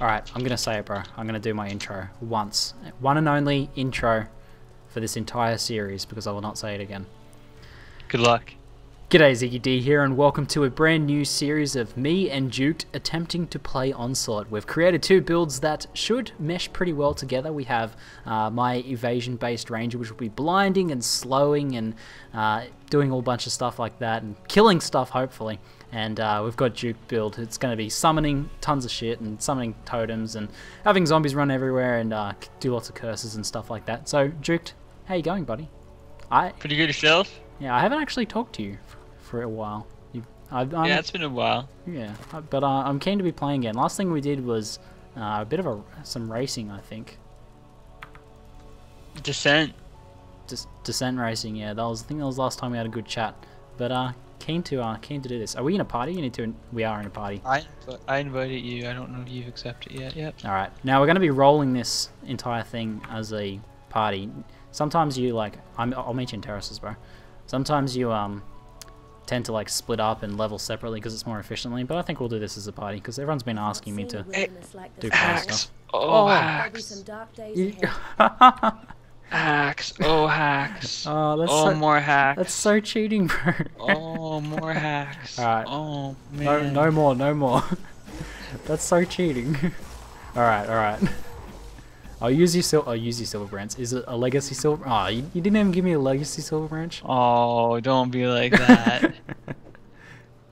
Alright, I'm gonna say it, bro. I'm gonna do my intro once. One and only intro for this entire series, because I will not say it again. Good luck. G'day, ZiggyD here, and welcome to a brand new series of me and Duke attempting to play Onslaught. We've created two builds that should mesh pretty well together. We have my Evasion-based ranger, which will be blinding and slowing and doing a whole bunch of stuff like that, and killing stuff, hopefully. And we've got Duke build. It's going to be summoning tons of shit and summoning totems and having zombies run everywhere and do lots of curses and stuff like that. So, Duke, how you going, buddy? Pretty good yourself? Yeah, I haven't actually talked to you for a while. Yeah, it's been a while. Yeah, but I'm keen to be playing again. Last thing we did was a bit of some racing, I think. Descent. Descent racing, yeah. I think that was the last time we had a good chat. But keen to do this. Are we in a party? We are in a party. I invited you. I don't know if you've accepted yet. Yep. All right. Now we're going to be rolling this entire thing as a party. Sometimes you I'll meet you in terraces, bro. Sometimes you tend to split up and level separately because it's more efficiently, but I think we'll do this as a party because everyone's been asking me to do stuff. Hacks. Hacks. Oh, hacks. Oh, more hacks. That's so cheating, bro. Oh, more hacks. Alright. Oh, man. No more. That's so cheating. Alright. I'll use your silver branch. Is it a legacy silver? Oh, you didn't even give me a legacy silver branch? Oh, don't be like that.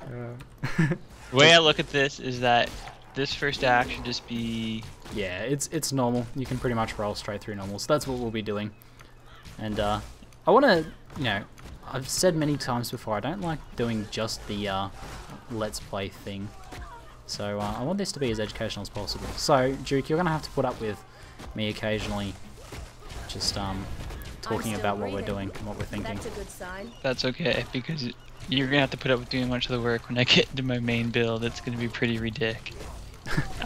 The way I look at this is that this first act should just be... Yeah, it's normal. You can pretty much roll straight through normal, so that's what we'll be doing. And I want to, I've said many times before, I don't like doing just the let's play thing. So I want this to be as educational as possible. So, Duke, you're going to have to put up with me occasionally just talking about what we're doing and what we're thinking. That's a good sign. That's okay, because you're gonna have to put up with doing much of the work when I get into my main build. It's gonna be pretty ridiculous.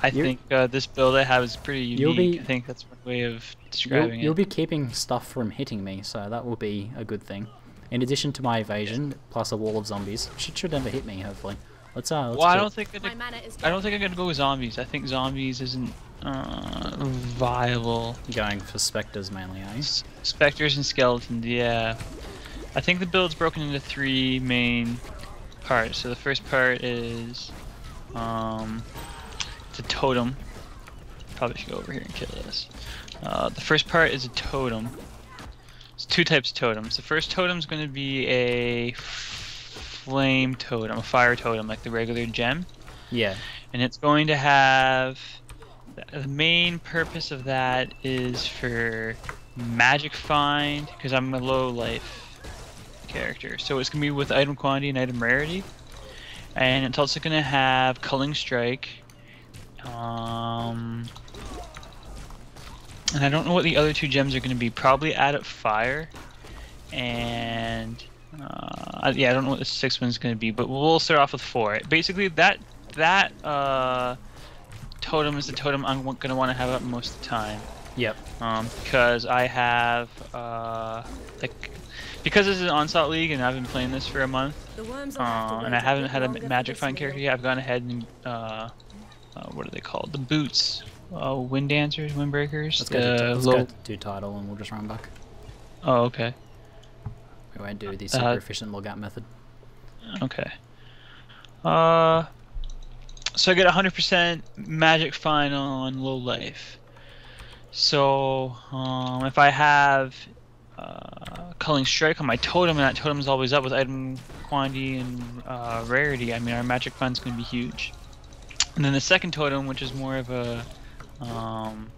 I think this build I have is pretty unique. I think that's one way of describing it. You'll be keeping stuff from hitting me, so that will be a good thing. In addition to my evasion, plus a wall of zombies, which should never hit me, hopefully. Let's well, I don't think I'm gonna go with zombies. I think zombies isn't viable. You're going for specters mainly, are you? Specters and skeletons, yeah. I think the build's broken into three main parts. So the first part is it's a totem. Probably should go over here and kill this. The first part is a totem. There's two types of totems. The first totem is going to be a flame totem, a fire totem, like the regular gem. Yeah. And it's going to have... The main purpose of that is for magic find, because I'm a low life character. So it's going to be with item quantity and item rarity. And it's also going to have culling strike. And I don't know what the other two gems are going to be. Probably add fire. And yeah, I don't know what the sixth one's going to be, but we'll start off with 4. Basically, that totem is the totem I'm going to want to have up most of the time. Yep. Because I have because this is an Onslaught League and I've been playing this for a month, and I haven't had a magic find character yet. I've gone ahead and what are they called? The boots, wind dancers, windbreakers. Let's go do title and we'll just run back. Oh, okay. We won't do the super efficient logout method. Okay. So I get 100% magic find on low life. So if I have culling strike on my totem, and that totem is always up with item quantity and rarity, I mean our magic find is going to be huge. And then the second totem, which is more of a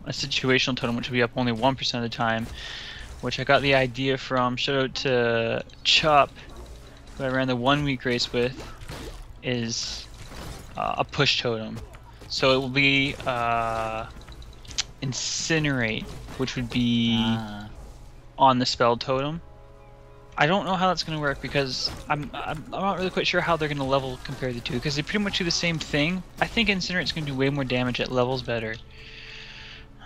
situational totem, which will be up only 1% of the time, which I got the idea from, shout out to Chop, who I ran the 1 week race with, is a push totem. So it will be incinerate, which would be on the spell totem. I don't know how that's going to work because I'm not really quite sure how they're going to level compare the two, because they pretty much do the same thing. I think incinerate's going to do way more damage at levels better.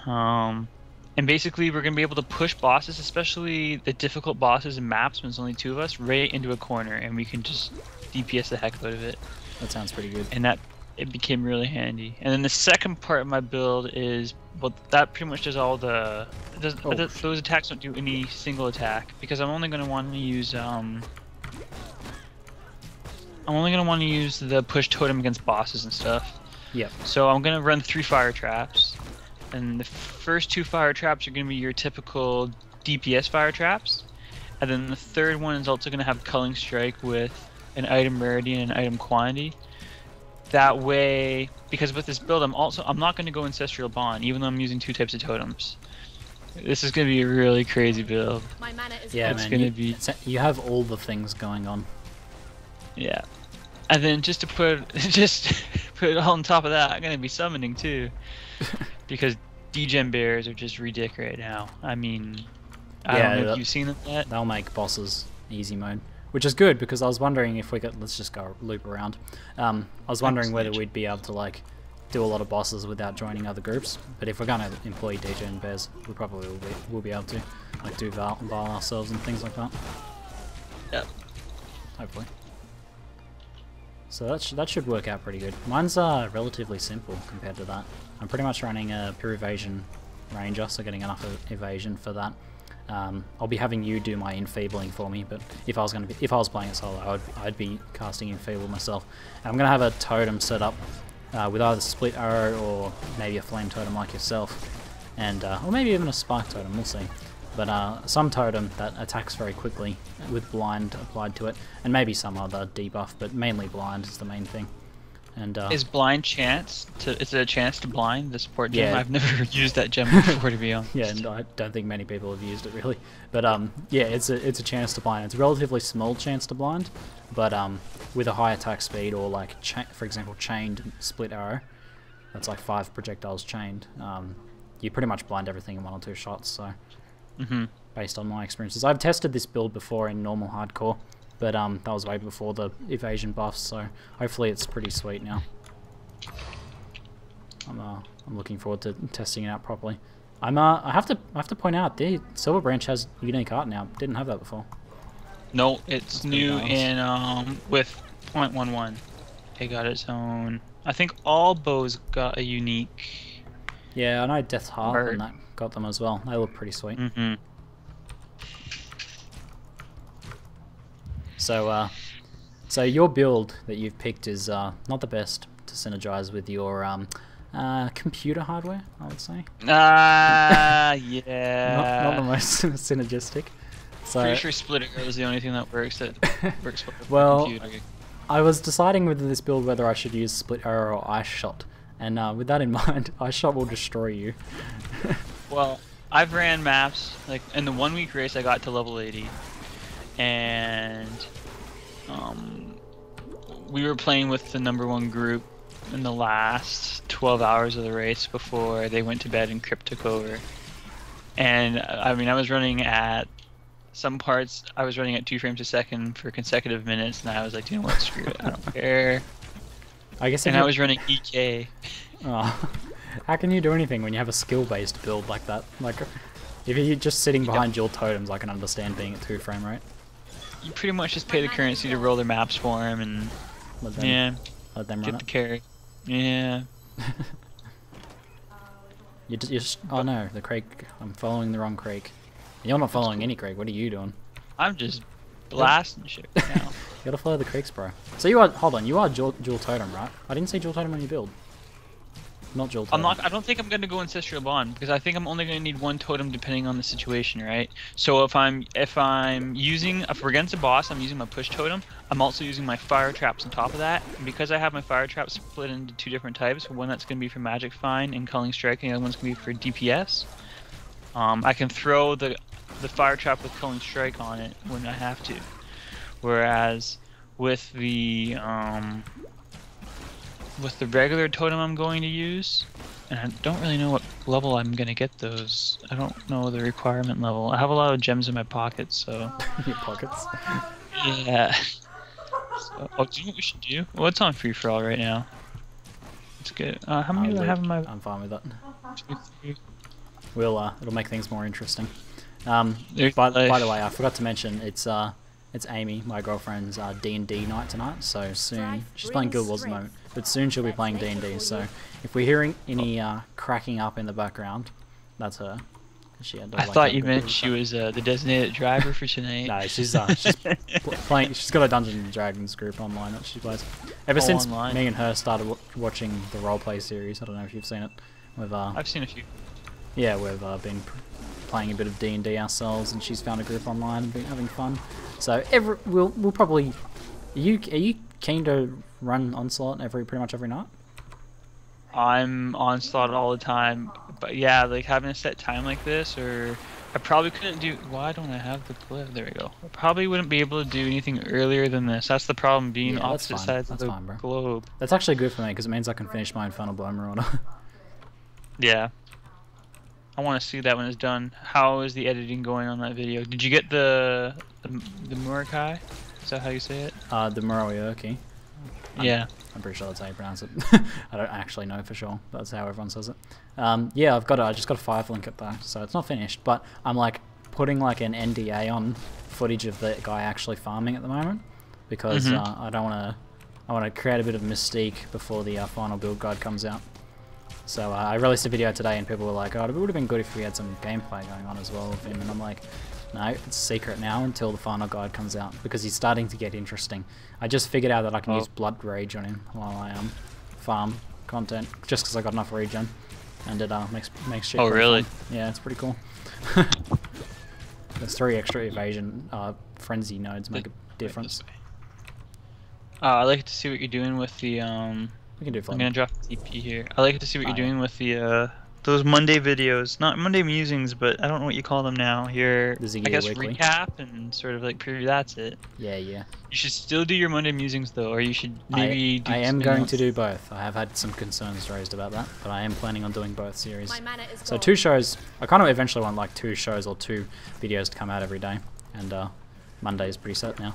And basically we're going to be able to push bosses, especially the difficult bosses and maps when there's only 2 of us, right into a corner, and we can just DPS the heck out of it. That sounds pretty good. And it became really handy. And then the second part of my build is, well, that pretty much does all the. Those attacks don't do any single attack because I'm only going to want to use the push totem against bosses and stuff. Yep. So I'm going to run 3 fire traps, and the first 2 fire traps are going to be your typical DPS fire traps, and then the third one is also going to have Culling Strike with an item rarity and an item quantity. That way, because with this build, I'm not going to go Ancestral Bond, even though I'm using 2 types of totems. This is going to be a really crazy build. My mana is Yeah, it's man, going to be. You have all the things going on. Yeah, and then just to put it all on top of that, I'm going to be summoning too, because degen bears are just ridiculous right now. I mean, I don't know if you've seen them yet. They'll make bosses easy mode. Which is good, because I was wondering if we could, let's just go loop around. I was wondering whether we'd be able to like do a lot of bosses without joining other groups, but if we're going to employ DJ and Bears, we probably will be able to like do Val ourselves and things like that. Yep. Hopefully. So that should work out pretty good. Mine's relatively simple compared to that. I'm pretty much running a pure evasion ranger, so getting enough evasion for that. I'll be having you do my enfeebling for me, but if I was playing it solo, I'd be casting enfeeble myself. And I'm gonna have a totem set up with either split arrow or maybe a flame totem like yourself, and or maybe even a spark totem. We'll see. But some totem that attacks very quickly with blind applied to it, and maybe some other debuff, but mainly blind is the main thing. And is blind chance to? Is it a chance to blind the support gem? Yeah. I've never used that gem before, to be honest. Yeah, and I don't think many people have used it really. But yeah, it's a chance to blind. It's a relatively small chance to blind, but with a high attack speed or like for example chained split arrow, that's like 5 projectiles chained. You pretty much blind everything in 1 or 2 shots. So based on my experiences, I've tested this build before in normal hardcore. But that was way before the evasion buffs, so hopefully it's pretty sweet now. I'm looking forward to testing it out properly. I have to point out the Silver Branch has unique art now. Didn't have that before. No, it's new in with 0.11. It got its own. I think all bows got a unique. Yeah, I know Death's Heart and that got them as well. They look pretty sweet. So your build that you've picked is not the best to synergize with your computer hardware, I would say. Yeah. Not the most synergistic. So pretty sure split arrow is the only thing that works with well, the computer. I was deciding with this build whether I should use split arrow or ice shot, and with that in mind, ice shot will destroy you. Well, I've ran maps like in the 1 week race. I got to level 80. And we were playing with the #1 group in the last 12 hours of the race before they went to bed and Crypt took over. And I mean, I was running at some parts. I was running at 2 frames a second for consecutive minutes, and I was like, you know what, screw it, I don't care. I guess. And I was running EK. Oh, how can you do anything when you have a skill-based build like that? Like, if you're just sitting behind dual totems, I can understand being at 2 frame rate. You pretty much just pay the currency to roll their maps for him and let them run get it. the carry. Yeah. you're just oh no, the Craig. I'm following the wrong Craig. You're not following any Craig. What are you doing? I'm just blasting shit right now. You gotta follow the Craigs, bro. So you are. Hold on. You are dual totem, right? I didn't see dual totem on your build. Not dual totem. I don't think I'm gonna go Ancestral Bond because I think I'm only gonna need 1 totem depending on the situation, right? So if we're against a boss, I'm using my push totem. I'm also using my fire traps on top of that. And because I have my fire traps split into 2 different types, one that's gonna be for Magic Find and Culling Strike, and the other one's gonna be for DPS. I can throw the fire trap with Culling Strike on it when I have to. Whereas with the regular totem I'm going to use, and I don't really know what level I'm going to get those. I don't know the requirement level. I have a lot of gems in my pockets, so... Your pockets? Yeah. So, do you know what we should do? Well, it's on free-for-all right now. It's good. How many do I have in my... I'm fine with that. 2, 3. It'll make things more interesting. By the way, I forgot to mention, it's It's Amy, my girlfriend's D&D night tonight, so soon, she's playing Guild Wars at the moment, but soon she'll be playing D&D, so if we're hearing any cracking up in the background, that's her. She had to, I thought you meant she was the designated driver for tonight. No, she's playing, she's got a Dungeons and Dragons group online that she plays. Ever since online. me and her started watching the roleplay series, I don't know if you've seen it. I've seen a few. Yeah, we've been playing a bit of D&D ourselves, and she's found a group online and been having fun. So we'll probably. Are you keen to run Onslaught pretty much every night? I'm Onslaught all the time, but yeah, like having a set time like this, or I probably couldn't do. Why don't I have the clip? There we go. I probably wouldn't be able to do anything earlier than this. That's the problem, being opposite sides of the globe. That's actually good for me because it means I can finish my Infernal Blow order. Yeah. I want to see that when it's done. How is the editing going on that video? Did you get the Murakai? Is that how you say it? The Muraoyoki. Yeah. I'm pretty sure that's how you pronounce it. I don't actually know for sure, but that's how everyone says it. Yeah, I just got a 5-link it though, so it's not finished, but I'm like putting like an NDA on footage of the guy actually farming at the moment, because I want to create a bit of mystique before the final build guide comes out. So I released a video today and people were like, oh, it would have been good if we had some gameplay going on as well with him, and I'm like, no, it's secret now until the final guide comes out, because he's starting to get interesting. I just figured out that I can use Blood Rage on him while I farm content, just because I got enough regen, and it makes shit. Oh really? Fun. Yeah, it's pretty cool. There's 3 extra evasion frenzy nodes make a difference. I like to see what you're doing with the We can do I'm gonna drop the TP here. I like to see what you're doing with the those Monday videos, not Monday musings, but I don't know what you call them now. Your the ZiggyD I guess weekly. Recap and sort of like preview. That's it. Yeah, yeah. You should still do your Monday musings though, or you should maybe. I am going to do both. I have had some concerns raised about that, but I am planning on doing both series. So 2 shows. I kind of eventually want like 2 shows or 2 videos to come out every day, and Monday is pretty set now.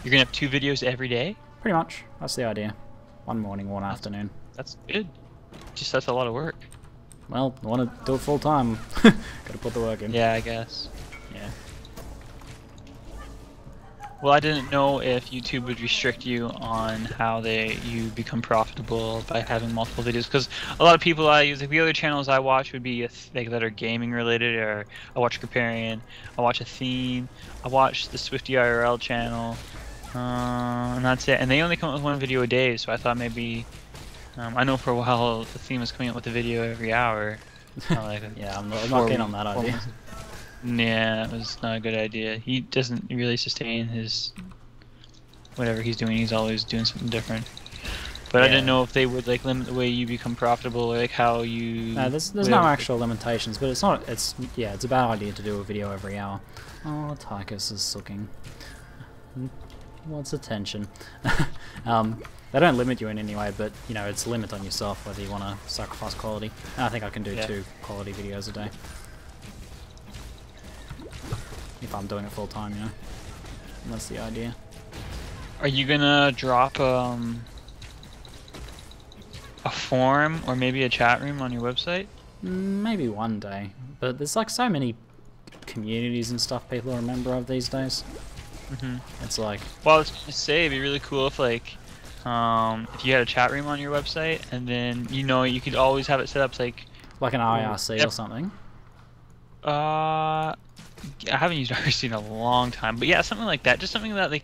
You're gonna have 2 videos every day? Pretty much. That's the idea. One morning, one afternoon. That's good. Just that's a lot of work. Well, I want to do it full time. Gotta put the work in. Yeah, I guess. Yeah. Well, I didn't know if YouTube would restrict you on how you become profitable by having multiple videos, because a lot of people I use, like the other channels I watch would be like that are gaming related, or I watch Kripparrian, I watch a theme, I watch the Swifty IRL channel, and that's it. And they only come up with 1 video a day, so I thought maybe I know for a while the theme was coming up with a video every hour. Like yeah, I'm not keen on that idea. Yeah, it was not a good idea. He doesn't really sustain his whatever he's doing. He's always doing something different. But I didn't know if they would like limit the way you become profitable, or like how you. No, there's no actual limitations, but it's not. It's a bad idea to do a video every hour. Oh, Tychus is sucking. Wants attention. They don't limit you in any way, but you know it's a limit on yourself whether you want to sacrifice quality. And I think I can do 2 quality videos a day. If I'm doing it full time, you know. And that's the idea. Are you gonna drop a forum or maybe a chat room on your website? Maybe one day, but there's like so many communities and stuff people are a member of these days. It's like. Well, I was gonna say it'd be really cool if like if you had a chat room on your website, and then you could always have it set up like an IRC or something. I haven't used IRC in a long time, but yeah, something like that. Just something that, like,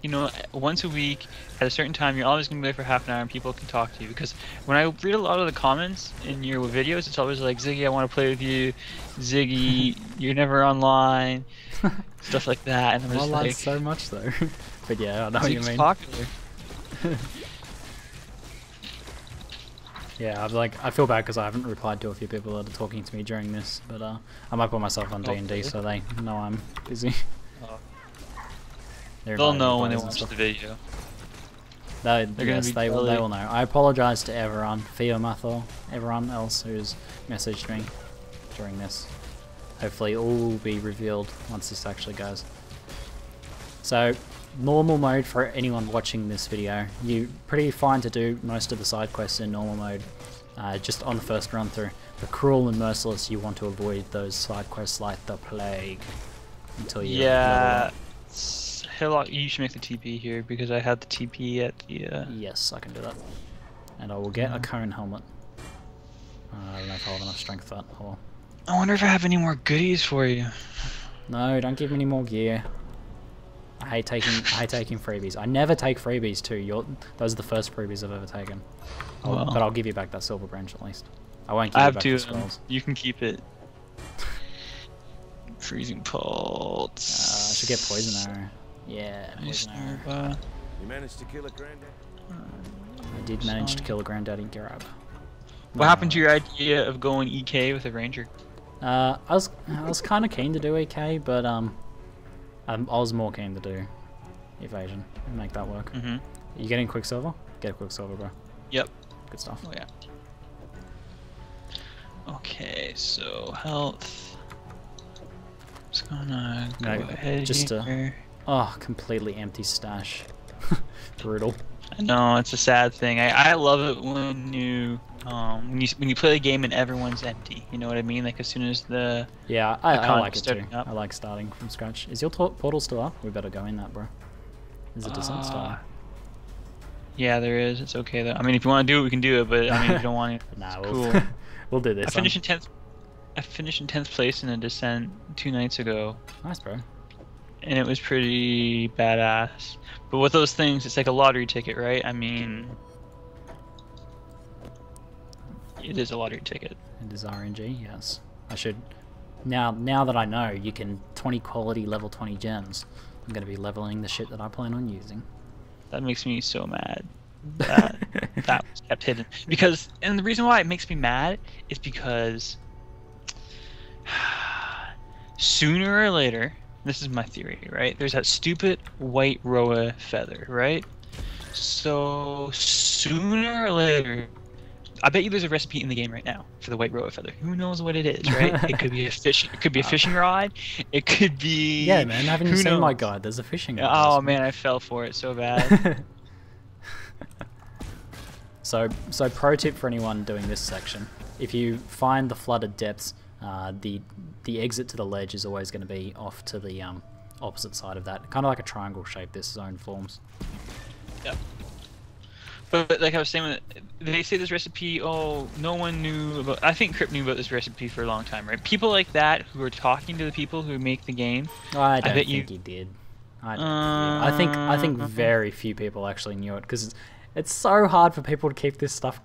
once a week at a certain time, you're always gonna be there for half an hour, and people can talk to you. Because when I read a lot of the comments in your videos, it's always like, Ziggy, I want to play with you. Ziggy, you're never online. Stuff like that, and I'm just like, so much though. But yeah, I know what you mean. Popular. Yeah, I feel bad because I haven't replied to a few people that are talking to me during this, but I might put myself on D&D so they know I'm busy. They'll know when they watch the video. They will know. I apologise to everyone, Theomathor, everyone else who's messaged me during this. Hopefully all will be revealed once this actually goes. So, normal mode for anyone watching this video. You're pretty fine to do most of the side quests in normal mode, just on the first run through. But cruel and merciless, you want to avoid those side quests like the plague. until you Yeah. level Hillock, you should make the TP here because I had the TP at the. up. Yes, I can do that. And I will get a cone helmet. I don't know if I have enough strength for that. Hold on. I wonder if I have any more goodies for you. No, don't give me any more gear. I hate taking freebies. I never take freebies too. Those are the first freebies I've ever taken. Well, but I'll give you back that silver branch at least. I won't give I you have back two the of them. scrolls. You can keep it. Freezing pulse. I should get poison arrow. Yeah, poison arrow. You managed to kill a granddad? I did manage to kill a granddaddy grab. What happened to your idea of going EK with a ranger? I was kind of keen to do EK, but I was more keen to do evasion and make that work. Mm-hmm. You getting Quicksilver? Get a Quicksilver, bro. Yep. Good stuff. Oh yeah. Okay, so health. Just gonna go ahead just here. Oh, completely empty stash. Brutal. I know, it's a sad thing. I love it when you play the game and everyone's empty. You know what I mean? Like as soon as the I like it too. up. I like starting from scratch. Is your portal still up? We better go in that, bro. There's a descent star. Yeah, there is. It's okay though. I mean, if you want to do it, we can do it. But I mean, if you don't want it, nah, it's we'll cool. we'll do this. I finished in 10th place in a descent 2 nights ago. Nice, bro. And it was pretty badass. But with those things, it's like a lottery ticket, right? I mean, it is a lottery ticket. It is RNG, yes. I should now that I know you can 20 quality level 20 gems, I'm gonna be leveling the shit that I plan on using. That makes me so mad that that was kept hidden. Because, and the reason why it makes me mad is because sooner or later, this is my theory, right? There's that stupid white Roa feather, right? So sooner or later, I bet you there's a recipe in the game right now for the white Roa feather. Who knows what it is, right? It could be a fish. It could be a fishing rod. It could be. Yeah, man. Haven't you seen my guide? There's a fishing rod. Oh man, I fell for it so bad. So pro tip for anyone doing this section: if you find the flooded depths, the exit to the ledge is always going to be off to the opposite side of that, kind of like a triangle shape this zone forms. Yep. But like I was saying, they say this recipe, oh, no one knew about. I think Crypt knew about this recipe for a long time, right? People like that who are talking to the people who make the game. I don't think he did. I think very few people actually knew it, because it's so hard for people to keep this stuff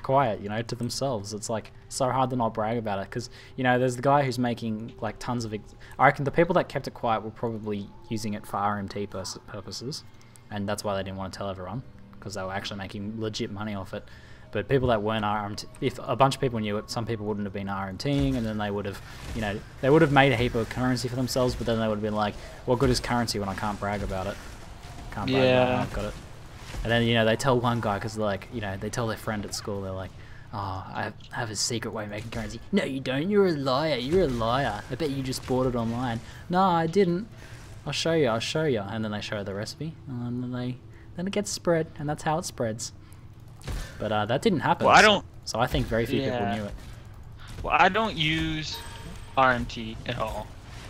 quiet, you know, to themselves. It's like so hard to not brag about it, because you know there's the guy who's making like tons of. I reckon the people that kept it quiet were probably using it for RMT purposes, and that's why they didn't want to tell everyone, because they were actually making legit money off it. But people that weren't RMT, if a bunch of people knew it, some people wouldn't have been RMTing, and then they would have, you know, they would have made a heap of currency for themselves, but then they would have been like, what good is currency when I can't brag about it? Can't brag about it, I've got it. And then, you know, they tell one guy, because like, you know, they tell their friend at school, they're like, oh, I have a secret way of making currency. No, you don't. You're a liar. You're a liar. I bet you just bought it online. No, I didn't. I'll show you. I'll show you. And then they show the recipe, and then it gets spread, and that's how it spreads. But that didn't happen. Well, so I think very few people knew it. Well, I don't use RMT at all.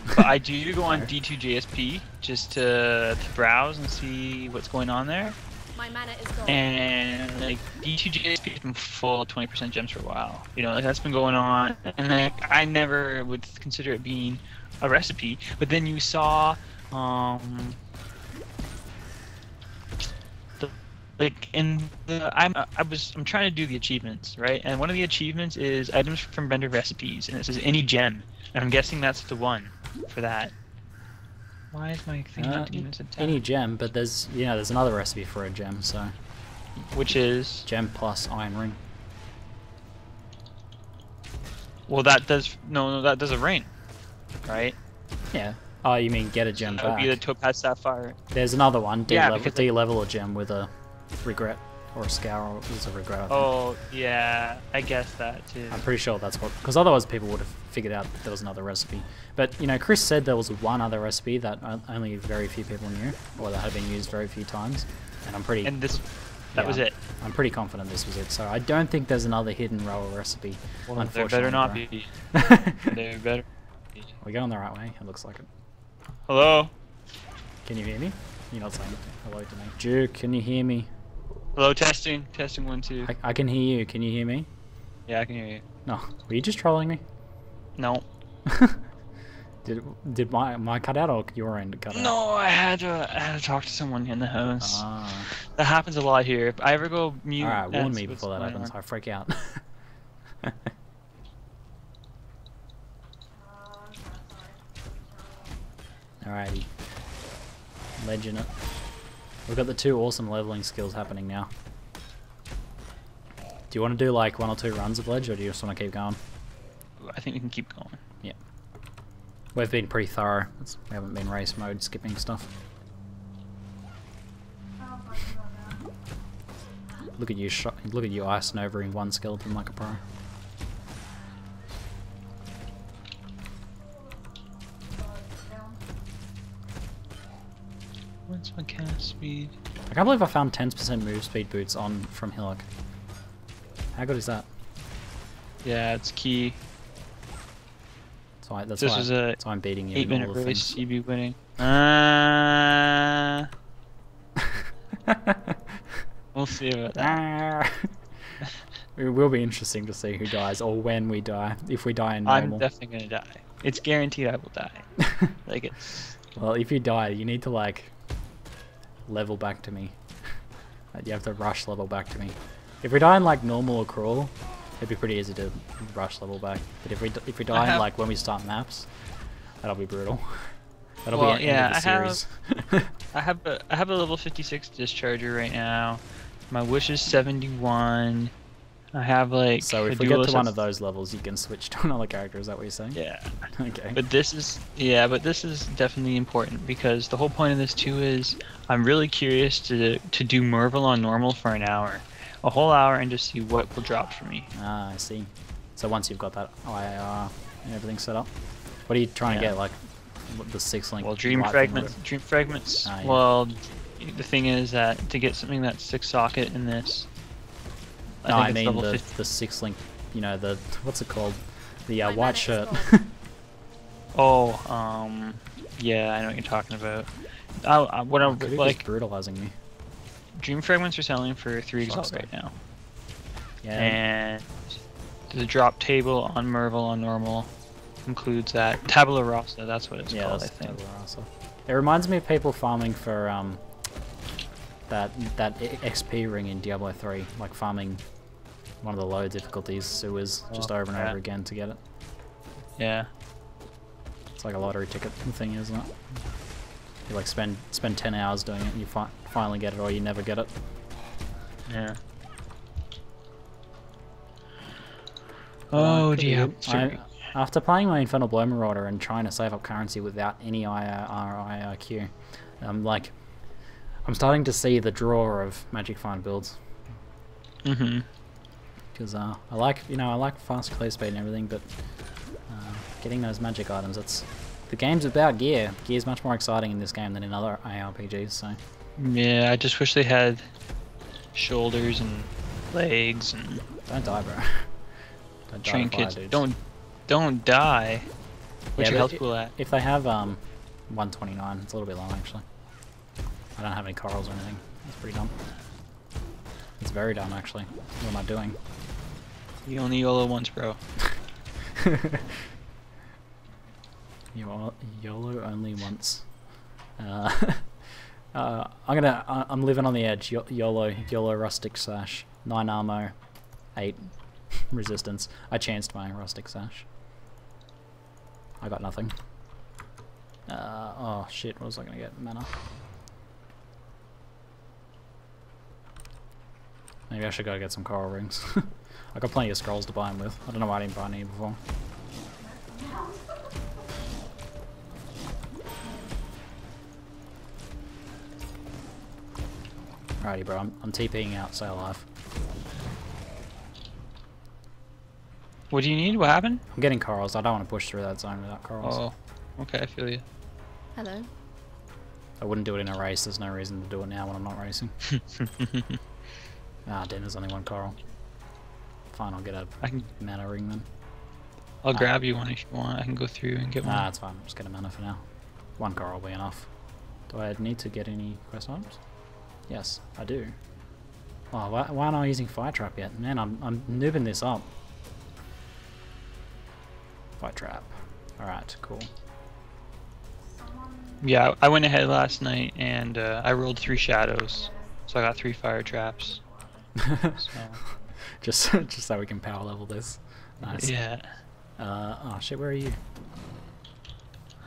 But I do go on D2JSP just to browse and see what's going on there. My mana is gone. And like D2JSP has been full of 20% gems for a while. You know, like that's been going on, and like I never would consider it being a recipe. But then you saw, I'm trying to do the achievements, right? And one of the achievements is items from vendor recipes, and it says any gem. And I'm guessing that's the one for that. Why is my thing not doing this? Any gem, but there's another recipe for a gem, so. Which is? Gem plus iron ring. Well, that does that does a ring, right? Yeah. Oh, you mean get a gem That would back? be the Topaz Sapphire. There's another one. D-level a gem with a regret or a scour. Or is a regret. I think. Oh yeah, I guess that too. I'm pretty sure that's what, because otherwise people would have figured out there was another recipe. But you know, Chris said there was one other recipe that only very few people knew, or that had been used very few times, and I'm pretty. And that was it. I'm pretty confident this was it. So I don't think there's another hidden rower recipe. Well, unfortunately, there better not be. There better. we going the right way? It looks like it. Hello? Can you hear me? You're not saying hello to me. Duke, can you hear me? Hello, testing. Testing 1, 2. I can hear you. Can you hear me? Yeah, I can hear you. No. Were you just trolling me? No. Did my cut out or your end cut out? No, I had to talk to someone in the house. Ah. That happens a lot here. If I ever go mute... Alright, warn that's me what's before that going happens. on. I freak out. Alrighty. Legend it. We've got the 2 awesome leveling skills happening now. Do you want to do like 1 or 2 runs of ledge, or do you just want to keep going? I think we can keep going. Yeah. We've been pretty thorough. We haven't been race mode skipping stuff. Look at you look at you icing over in 1 skeleton like a pro. What's my cast speed? I can't believe I found 10% move speed boots on from Hillock. How good is that? Yeah, it's key. That's This was a why I'm beating you. 8-minute in all the race. things. You'd be winning. We'll see about that. It will be interesting to see who dies or when we die. If we die in normal. I'm definitely gonna die. It's guaranteed I will die. Like it's. Well, if you die, you need to like level back to me. You have to rush level back to me. If we die in like normal or crawl, it'd be pretty easy to rush level back. But if we die in like when we start maps, that'll be brutal. That'll be the end of the series. I have a level 56 discharger right now. My wish is 71. I have like. So if we get to one of those levels, you can switch to another character. Is that what you're saying? Yeah. Okay. But this is definitely important because the whole point of this too is I'm really curious to do Merville on normal for an hour, a whole hour, and just see what will drop for me. Ah, I see. So once you've got that IAR and everything set up, what are you trying to get? Like the 6-link? Well, dream fragments. Dream fragments. Ah, yeah. Well, the thing is that to get something that's 6 socket in this. I mean the 6-link. You know the what's it called? The white shirt. Oh, yeah, I know what you're talking about. What I'm like brutalizing me. Dream fragments are selling for 3 exalt right now. Yeah. And the drop table on Merville on normal includes that tabula rasa. That's what it's called. I think. Tabula rasa. It reminds me of people farming for that XP ring in Diablo 3, like farming one of the low difficulties sewers just over and over again to get it. Yeah. It's like a lottery ticket thing, isn't it? You like spend 10 hours doing it and you finally get it, or you never get it. Yeah. Oh dear. After playing my Infernal Blow Marauder and trying to save up currency without any IRQ, I'm starting to see the draw of Magic Find builds. Mhm. Because I like fast clear speed and everything, but getting those magic items, the game's about gear. Gear's much more exciting in this game than in other ARPGs. So. Yeah, I just wish they had shoulders and legs and. Don't die, bro. Don't die. Trinkets. Don't die. What's your health pool at? If they have 129, it's a little bit low actually. I don't have any corals or anything. It's pretty dumb. It's very dumb actually. What am I doing? You only YOLO once, bro. YOLO only once. I'm living on the edge. YOLO rustic sash. 9 armor, 8 resistance. I chanced my rustic sash. I got nothing. Oh shit! What was I gonna get? Mana. Maybe I should go get some coral rings. I got plenty of scrolls to buy them with. I don't know why I didn't buy any before. Alrighty, bro. I'm TPing out. Stay alive. What do you need? What happened? I'm getting corals. I don't want to push through that zone without corals. Oh, okay. I feel you. Hello. I wouldn't do it in a race. There's no reason to do it now when I'm not racing. Ah, damn, there's only 1 coral. Fine, I'll get a mana ring then. I'll grab you one if you want. I can go through and get one. Nah, that's fine. Just get a mana for now. 1 coral will be enough. Do I need to get any quest items? Yes, I do. Oh, why aren't I using Fire Trap yet? Man, I'm noobing this up. Fire Trap. Alright, cool. Yeah, I went ahead last night and I rolled 3 shadows, so I got 3 fire traps. So. just so we can power level this. Nice. Yeah. Oh shit, where are you?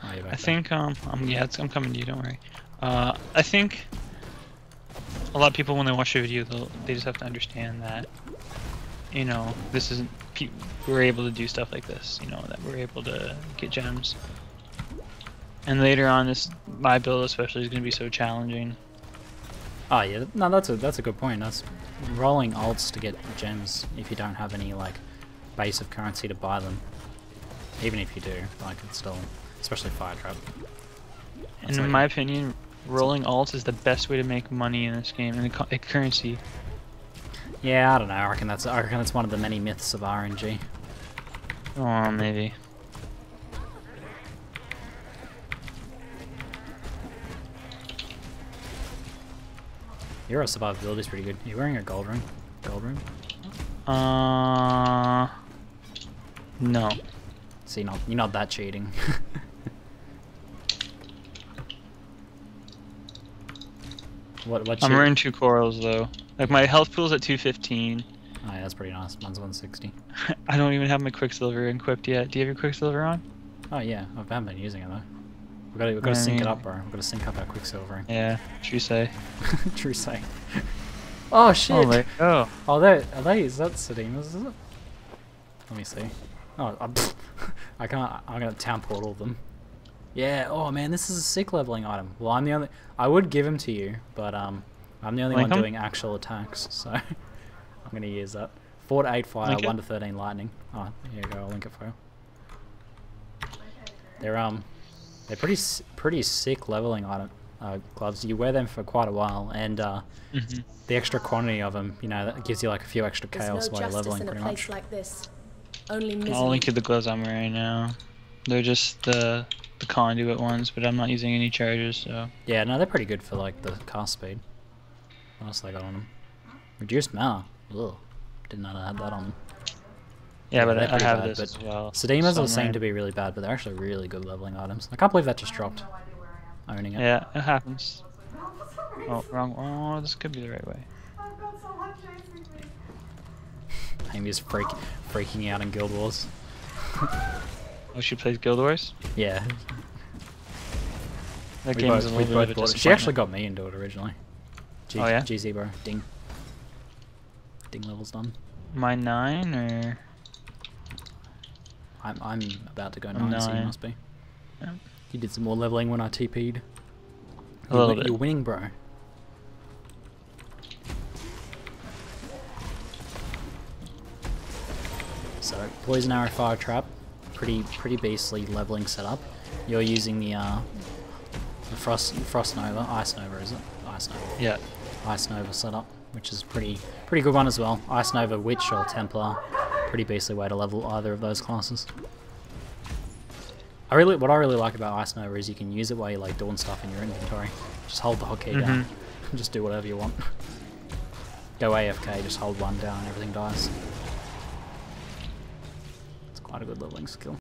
Oh, you're back I think I'm coming to you. Don't worry. I think a lot of people when they watch a video, they just have to understand that, you know, this isn't. We're able to do stuff like this. You know, that we're able to get gems. And later on, my build especially is going to be so challenging. Oh yeah, no, that's a good point. That's rolling alts to get gems if you don't have any like base of currency to buy them. Even if you do, like it's still, especially Fire Trap. And in my opinion, rolling alts is the best way to make money in this game, and currency. Yeah, I don't know. I reckon that's one of the many myths of RNG. Oh, maybe. Your survivability is pretty good. Are you wearing a gold ring? Gold ring? No. See, you're not that cheating. I'm wearing 2 corals though. Like my health pool's at 215. Oh yeah, that's pretty nice. Mine's 160. I don't even have my Quicksilver equipped yet. Do you have your Quicksilver on? Oh yeah, I haven't been using it though. We've got to sync it up, bro. We've got to sync up our Quicksilver. Yeah, true say. True say. Oh shit! Oh, there you go. Oh, is that Sedima's, is it? Let me see. Oh, I can't. I'm gonna town portal them. Yeah. Oh man, this is a sick leveling item. Well, I'm the only. I would give him to you, but I'm the only one doing actual attacks, so I'm gonna use that. 4 to 8 fire, 1 to 13 lightning. Oh, here you go. I'll link it for you. They're pretty sick leveling item gloves. You wear them for quite a while, and the extra quantity of them, you know, that gives you like a few extra chaos while you're leveling, pretty much. Like this. Only I'll link you the gloves I'm wearing now. They're just the conduit ones, but I'm not using any charges, so. Yeah, no, they're pretty good for like the cast speed. What else they got on them? Reduced mana. Ugh, didn't know I had that on them. Yeah, but I have bad, this as well. Sedima's will seem to be really bad, but they're actually really good leveling items. I can't believe that just dropped. Owning it. Yeah, it happens. Oh, wrong. Oh, this could be the right way. Amy's freaking out in Guild Wars. Oh, she plays Guild Wars? Yeah. That game is a little bit of a disappointment. She actually got me into it originally. Oh yeah? GZ bro. Ding. Ding level's done. My 9 or? I'm about to go 9, so you must be. Yeah. You did some more leveling when I TP'd. A little bit. You're winning, bro. So, Poison Arrow Fire Trap, pretty beastly leveling setup. You're using the Frost Nova, Ice Nova, is it? Ice Nova. Yeah. Ice Nova setup, which is pretty good one as well. Ice Nova, Witch or Templar, pretty beastly way to level either of those classes. What I really like about Ice Nova is you can use it while you're like doing stuff in your inventory. Just hold the hotkey down, and just do whatever you want. Go AFK, just hold 1 down and everything dies. It's quite a good leveling skill.